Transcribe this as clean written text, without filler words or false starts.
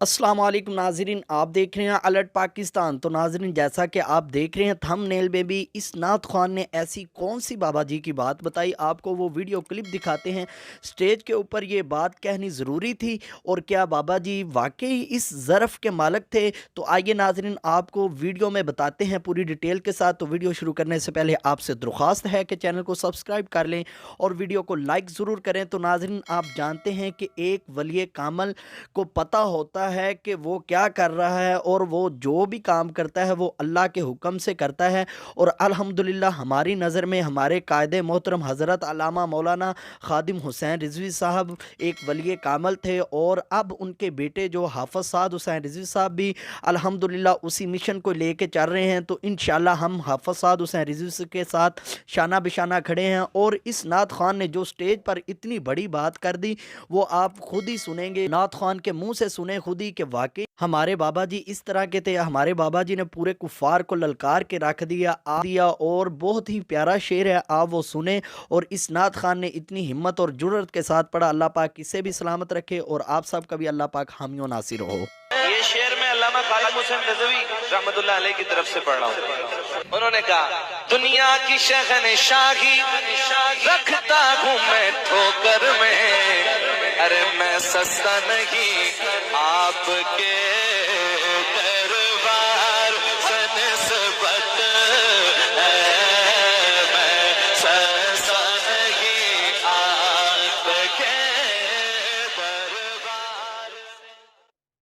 अस्सलाम वालेकुम नाज़रीन, आप देख रहे हैं अलर्ट पाकिस्तान। तो नाज़रीन, जैसा कि आप देख रहे हैं थंबनेल में भी, इस नात ख़्वान ने ऐसी कौन सी बाबा जी की बात बताई, आपको वो वीडियो क्लिप दिखाते हैं। स्टेज के ऊपर ये बात कहनी ज़रूरी थी और क्या बाबा जी वाकई इस ज़रफ़ के मालिक थे? तो आइए नाज़रीन, आपको वीडियो में बताते हैं पूरी डिटेल के साथ। तो वीडियो शुरू करने से पहले आपसे दरख्वास्त है कि चैनल को सब्सक्राइब कर लें और वीडियो को लाइक ज़रूर करें। तो नाज़रीन, आप जानते हैं कि एक वली कामल को पता होता है कि वो क्या कर रहा है और वो जो भी काम करता है वो अल्लाह के हुक्म से करता है। और अल्हम्दुलिल्लाह हमारी नज़र में हमारे कायदे मोहतरम हज़रत अल्लामा मौलाना खादिम हुसैन रिज़वी साहब एक वली कामल थे और अब उनके बेटे जो हाफ़िज़ साद हुसैन रिज़वी साहब भी अल्हम्दुलिल्लाह उसी मिशन को लेके चल रहे हैं। तो इंशाअल्लाह हम हाफ़िज़ साद हुसैन रिज़वी के साथ शाना बिशाना खड़े हैं। और इस नात ख़ान ने जो स्टेज पर इतनी बड़ी बात कर दी वो आप खुद ही सुनेंगे, नात ख़ान के मुंह से सुने खुद ही कि वाकई हमारे बाबा जी इस तरह के थे। हमारे बाबा जी ने पूरे कुफ़ार को ललकार के रख दिया और बहुत ही प्यारा शेर है, आप वो सुने। और इस नात ख़ान ने इतनी हिम्मत और जुर्रत के साथ पढ़ा। अल्लाह पाक इसे भी सलामत रखे और आप सब का भी अल्लाह पाक हामी व नासिर हो। ये शेर मैं अल्लामा खादिम हुसैन रिज़वी रहमतुल्लाह अलैह की तरफ से पढ़ रहा हूँ। उन्होंने कहा, दुनिया की शहनशाही रखता हूँ मैं ठोकर में, अरे मैं सस्ता नहीं आपके